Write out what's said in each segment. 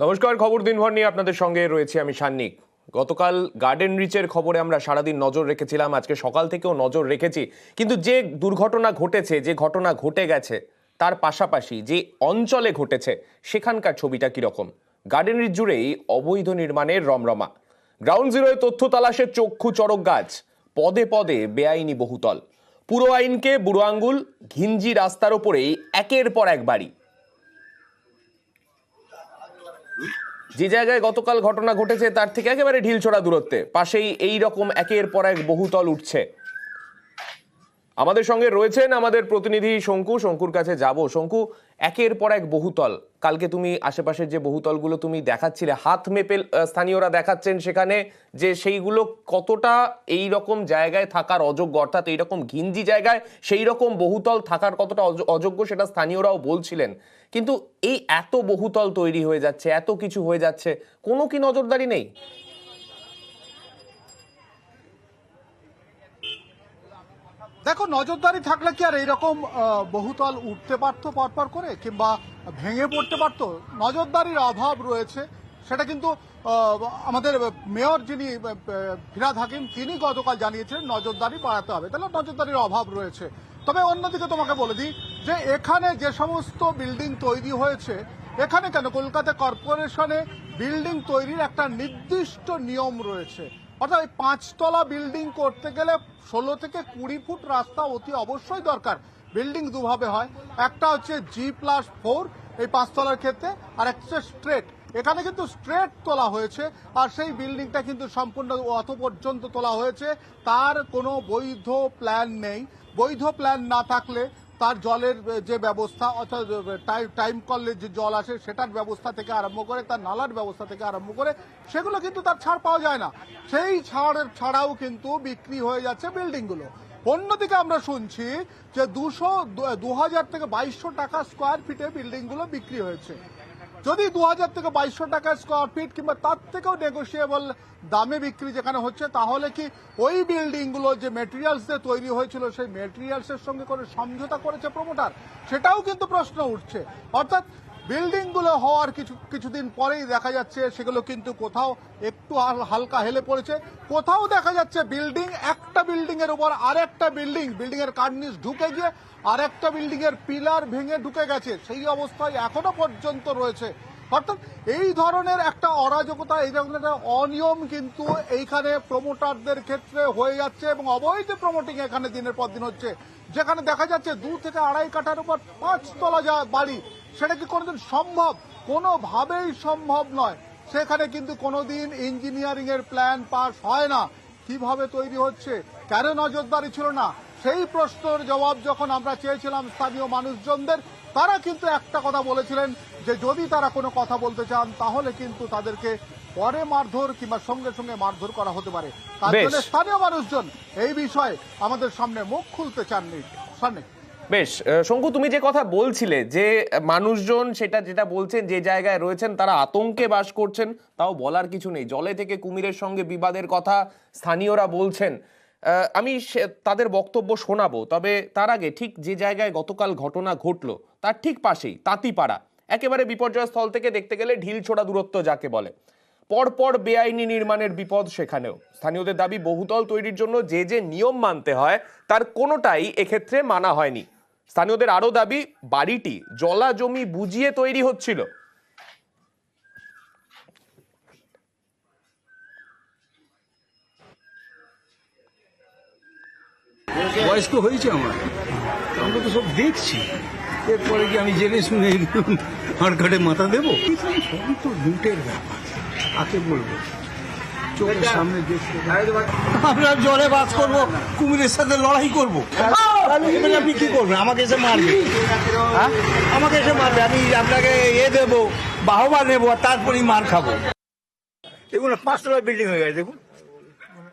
নমস্কার, খবর দিনভর নিয়ে আপনাদের সঙ্গে রয়েছে আমি সান্নিক। গতকাল গার্ডেন রিচের খবরে আমরা সারাদিন নজর রেখেছিলাম, আজকে সকাল থেকেও নজর রেখেছি। কিন্তু যে দুর্ঘটনা ঘটেছে, যে ঘটনা ঘটে গেছে, তার পাশাপাশি যে অঞ্চলে ঘটেছে সেখানকার ছবিটা কিরকম। গার্ডেন রিচ জুড়েই অবৈধ নির্মাণের রমরমা। গ্রাউন্ড জিরোয় তথ্য তালাশের চক্ষু চড়ক গাছ, পদে পদে বেআইনি বহুতল, পুরো আইনকে বুড়ো আঙ্গুল, ঘিঞ্জি রাস্তার ওপরেই একের পর এক বাড়ি। যে জায়গায় গতকাল ঘটনা ঘটেছে তার থেকে একেবারে ঢিলছোড়া দূরত্বে পাশেই এই রকম একের পর এক বহুতল উঠছে। আমাদের সঙ্গে রয়েছেন আমাদের প্রতিনিধি শঙ্কু। শঙ্কুর কাছে যাব। শঙ্কু, একের পর এক বহুতল, কালকে তুমি আশেপাশের যে বহুতলগুলো তুমি দেখাচ্ছিলে, হাত মেপে স্থানীয়রা দেখাচ্ছেন সেখানে যে সেইগুলো কতটা এই রকম জায়গায় থাকার অযোগ্য, অর্থাৎ এইরকম ঘিঞ্জি জায়গায় সেই রকম বহুতল থাকার কতটা অযোগ্য সেটা স্থানীয়রাও বলছিলেন। কিন্তু এই এত বহুতল তৈরি হয়ে যাচ্ছে, এত কিছু হয়ে যাচ্ছে, কোনো কি নজরদারি নেই? দেখো, নজরদারি থাকলে কি আর এইরকম বহুতল উঠতে পারতো পরপর করে, কিংবা ভেঙে পড়তে পারতো? নজরদারির অভাব রয়েছে, সেটা কিন্তু আমাদের মেয়র যিনি ফিরহাদ হাকিম, তিনি গতকাল জানিয়েছিলেন নজরদারি বাড়াতে হবে। তাহলে নজরদারির অভাব রয়েছে। তবে অন্যদিকে তোমাকে বলে দিই যে এখানে যে সমস্ত বিল্ডিং তৈরি হয়েছে, এখানে কেন, কলকাতা কর্পোরেশনে বিল্ডিং তৈরির একটা নির্দিষ্ট নিয়ম রয়েছে। অর্থাৎ এই 5তলা বিল্ডিং করতে গেলে 16 থেকে 20 ফুট রাস্তা অতি অবশ্যই দরকার। বিল্ডিং দুভাবে হয়, একটা হচ্ছে G+4 এই 5তলার ক্ষেত্রে, আর একটা স্ট্রেট। এখানে কিন্তু স্ট্রেট তোলা হয়েছে, আর সেই বিল্ডিংটা কিন্তু সম্পূর্ণ অত পর্যন্ত তোলা হয়েছে, তার কোনো বৈধ প্ল্যান নেই। বৈধ প্ল্যান না থাকলে তার জলের যে ব্যবস্থা, অর্থাৎ টাইম কলের যে জল আসে সেটার ব্যবস্থা থেকে আরম্ভ করে, তার নালার ব্যবস্থা থেকে আরম্ভ করে, সেগুলো কিন্তু তার ছাড় পাওয়া যায় না। সেই ছাড়াও কিন্তু বিক্রি হয়ে যাচ্ছে বিল্ডিংগুলো। অন্যদিকে আমরা শুনছি যে 2000 থেকে 2200 টাকা স্কোয়ার ফিটে বিল্ডিংগুলো বিক্রি হয়েছে। যদি 2000 থেকে 2200 টাকা স্কোয়ার ফিট কিংবা তার থেকেও নেগোসিয়েবল দামে বিক্রি যেখানে হচ্ছে, তাহলে কি ওই বিল্ডিংগুলো যে মেটেরিয়ালস দিয়ে তৈরি হয়েছিল সেই মেটেরিয়ালসের সঙ্গে করে সমঝোতা করেছে প্রমোটার? সেটাও কিন্তু প্রশ্ন উঠছে। অর্থাৎ বিল্ডিংগুলো হওয়ার কিছুদিন পরেই দেখা যাচ্ছে সেগুলো কিন্তু কোথাও একটু হালকা হেলে পড়েছে, কোথাও দেখা যাচ্ছে একটা বিল্ডিং এর উপর আরেকটা বিল্ডিং এর কার্নিস ঢুকে গিয়ে আরেকটা বিল্ডিং এর পিলার ভেঙে ঢুকে গেছে। সেই অবস্থায় এখনো পর্যন্ত রয়েছে। অর্থাৎ এই ধরনের একটা অরাজকতা, এই ধরনের একটা অনিয়ম কিন্তু এইখানে প্রমোটারদের ক্ষেত্রে হয়ে যাচ্ছে, এবং অবৈধ প্রমোটিং এখানে দিনের পর দিন হচ্ছে। যেখানে দেখা যাচ্ছে 2 থেকে 2.5 কাঠার উপর 5তলা বাড়ি, সেটা কি কোনোদিন সম্ভব? কোনোভাবেই সম্ভব নয়। সেখানে কিন্তু কোনোদিন ইঞ্জিনিয়ারিং এর প্ল্যান পাস হয় না। কিভাবে তৈরি হচ্ছে, কেন নজরদারি ছিল না, সেই প্রশ্নের জবাব যখন আমরা চেয়েছিলাম স্থানীয় মানুষজনদের, তারা কিন্তু একটা কথা বলেছিলেন যে যদি তারা কোনো কথা বলতে চান তাহলে কিন্তু তাদেরকে পরে মারধর কিংবা সঙ্গে সঙ্গে মারধর করা হতে পারে। তার জন্য স্থানীয় মানুষজন এই বিষয়ে আমাদের সামনে মুখ খুলতে চাননি। বেশ, শঙ্কু, তুমি যে কথা বলছিলে যে মানুষজন যেটা বলছেন, যে জায়গায় রয়েছেন তারা আতঙ্কে বাস করছেন, তাও বলার কিছু নেই। জলে থেকে কুমিরের সঙ্গে বিবাদের কথা স্থানীয়রা বলছেন। আমি তাদের বক্তব্য শোনাবো, তবে তার আগে ঠিক যে জায়গায় গতকাল ঘটনা ঘটলো তার ঠিক পাশেই তাঁতিপাড়া, একেবারে বিপর্যয় স্থল থেকে দেখতে গেলে ঢিলছোড়া দূরত্ব যাকে বলে, পরপর বেআইনি নির্মাণের বিপদ সেখানেও। স্থানীয়দের দাবি বহুতল তৈরির জন্য যে নিয়ম মানতে হয় তার কোনোটাই এক্ষেত্রে মানা হয়নি। স্থানীয়দের আরো দাবি, বাড়িটি জলা জমি বুঝিয়ে তৈরি হচ্ছিল। বয়স তো হয়েছে আমার, আমরা তো সব দেখছি। এরপরে কি আমি জেনে শুনে হাড় কাটে মাথা দেবো? সবই তো লুটের ব্যাপার, কাকে বলবো? চোখের সামনে দেখতে আমরা জলে বাস করবো, কুমিরের সাথে লড়াই করবো? আপনি কি করবেন? আমাকে এসে মারবে? আমাকে এসে মারবে, আমি আপনাকে দেবো, বাহবা নেবো, আর তারপরেই মার খাবো। দেখুন, 5তলা বিল্ডিং হয়ে গেছে। দেখুন,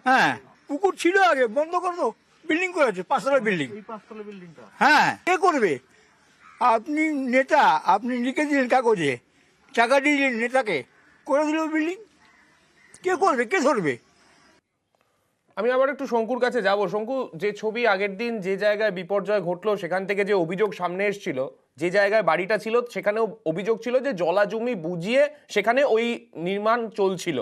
হ্যাঁ, পুকুর ছিল আগে, বন্ধ করবো, বিল্ডিং করেছে 5তলা বিল্ডিং। হ্যাঁ, কে করবে? আপনি নেতা, আপনি লিখে দিলেন কাগজে, টাকা দিয়ে দিলেন নেতাকে, করে দিল বিল্ডিং। কে করবে, কে ধরবে? আমি আবার একটু শঙ্কুর কাছে যাব। শঙ্কু, যে ছবি আগের দিন যে জায়গায় বিপর্যয় ঘটলো সেখান থেকে যে অভিযোগ সামনে এসেছিল যে জায়গায় বাড়িটা ছিল সেখানেও অভিযোগ ছিল যে জলাজমি বুঝিয়ে সেখানে ওই নির্মাণ চলছিল।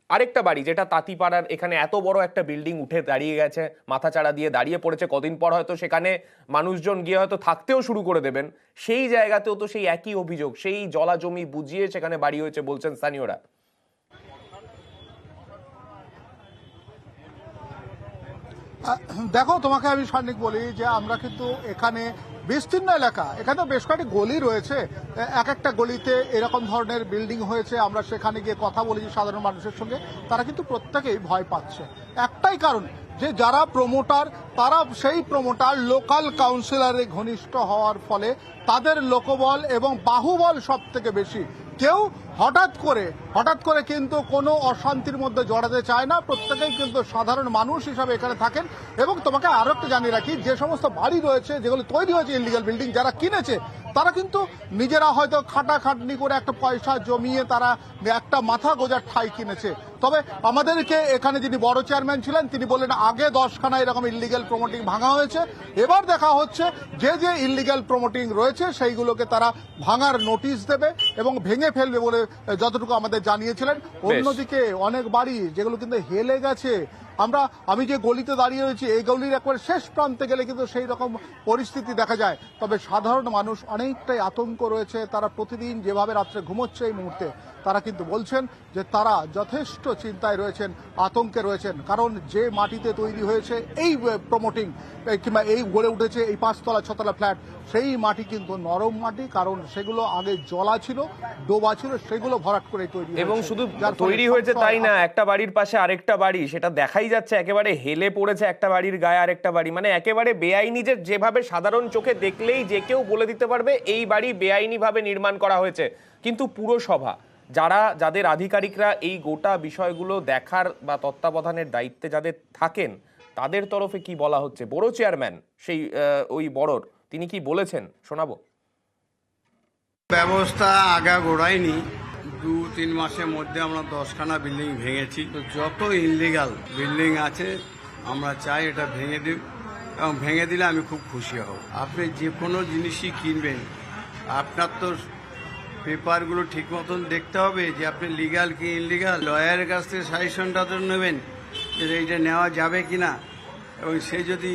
আরেকটা বাড়ি যেটা তাঁতিপাড়ার, এখানে এত বড় একটা বিল্ডিং উঠে দাঁড়িয়ে গেছে, মাথাচাড়া দিয়ে দাঁড়িয়ে পড়েছে, কদিন পর হয়তো সেখানে মানুষজন গিয়ে হয়তো থাকতেও শুরু করে দেবেন, সেই জায়গাতেও তো সেই একই অভিযোগ, সেই জলাজমি বুঝিয়ে সেখানে বাড়ি হয়েছে বলছেন স্থানীয়রা। দেখো, তোমাকে আমি সান্নিক বলি যে আমরা কিন্তু এখানে বিস্তীর্ণ এলাকা, এখানে বেশ কয়েকটি গলি রয়েছে, এক একটা গলিতে এরকম ধরনের বিল্ডিং হয়েছে। আমরা সেখানে গিয়ে কথা বলেছি সাধারণ মানুষের সঙ্গে, তারা কিন্তু প্রত্যেকেই ভয় পাচ্ছে। একটাই কারণ, যে যারা প্রমোটার তারা সেই প্রমোটার লোকাল কাউন্সিলরে ঘনিষ্ঠ হওয়ার ফলে তাদের লোকবল এবং বাহুবল সব থেকে বেশি। কেউ হঠাৎ করে কিন্তু কোনো অশান্তির মধ্যে জড়াতে চায় না, প্রত্যেকেই কিন্তু সাধারণ মানুষ হিসাবে এখানে থাকেন। এবং তোমাকে আরো একটা জানিয়ে রাখি, যে সমস্ত বাড়ি রয়েছে যেগুলো তৈরি হয়েছে ইলিগাল বিল্ডিং, যারা কিনেছে তারা কিন্তু নিজেরা হয়তো খাটাখাটনি করে একটা পয়সা জমিয়ে তারা একটা মাথা গোজার ঠাঁই কিনেছে। তবে আমাদেরকে এখানে যিনি বড় চেয়ারম্যান ছিলেন তিনি বললেন আগে 10খানা এরকম ইলিগাল প্রমোটিং ভাঙা হয়েছে, এবার দেখা হচ্ছে যে যে ইলিগাল প্রমোটিং রয়েছে সেইগুলোকে তারা ভাঙার নোটিশ দেবে এবং ভেঙে ফেলবে বলে যতটুকু আমাদের জানিয়েছিলেন। অন্যদিকে অনেক বাড়ি যেগুলো কিন্তু হেলে গেছে, আমি যে গলিতে দাঁড়িয়ে রয়েছি এই গলির একবার শেষ প্রান্তে গেলে কিন্তু সেই রকম পরিস্থিতি দেখা যায়। তবে সাধারণ মানুষ অনেকটাই আতঙ্ক রয়েছে, তারা প্রতিদিন যেভাবে রাত্রে ঘুমোচ্ছে এই মুহূর্তে তারা কিন্তু বলছেন যে তারা যথেষ্ট চিন্তায় রয়েছেন, আতঙ্কে রয়েছেন। কারণ যে মাটিতে তৈরি হয়েছে এই প্রমোটিং কিংবা এই গড়ে উঠেছে এই 5তলা 6তলা ফ্ল্যাট, সেই মাটি কিন্তু নরম মাটি, কারণ সেগুলো আগে জলা ছিল, ডোবা ছিল, সেগুলো ভরাট করে তৈরি এবং শুধু তৈরি হয়েছে তাই না, একটা বাড়ির পাশে আরেকটা বাড়ি, সেটা দেখাই যাচ্ছে একেবারে হেলে পড়েছে একটা বাড়ির গায়ে আরেকটা বাড়ি, মানে একেবারে বেআইনি, যেভাবে সাধারণ চোখে দেখলেই যে কেউ বলে দিতে পারবে এই বাড়ি বেআইনি ভাবে নির্মাণ করা হয়েছে। কিন্তু পুরসভা, যাদের আধিকারিকরা এই গোটা বিষয়গুলো দেখার বা তত্ত্বাবধানের দায়িত্বে যাদের থাকেন, তাদের তরফে কি বলা হচ্ছে? বড় চেয়ারম্যান সেই ওই বড়র, তিনি কি বলেছেন শোনাবো। ব্যবস্থা আগা গোড়ায়নি, 2-3 মাসের মধ্যে আমরা 10খানা বিল্ডিং ভেঙেছি। তো যত ইনলিগাল বিল্ডিং আছে আমরা চাই এটা ভেঙে দিই, এবং ভেঙে দিলে আমি খুব খুশি হব। আপনি যে কোনো জিনিসই কিনবেন আপনার তো পেপারগুলো ঠিক মতন দেখতে হবে যে আপনি লিগাল কি ইনলিগাল, লয়ারের কাছ থেকে সাজেশনটা তো নেবেন যে এইটা নেওয়া যাবে কিনা, এবং সে যদি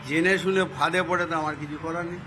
জেনে শুনে ফাঁদে পড়ে তো আমার কিছু করার নেই।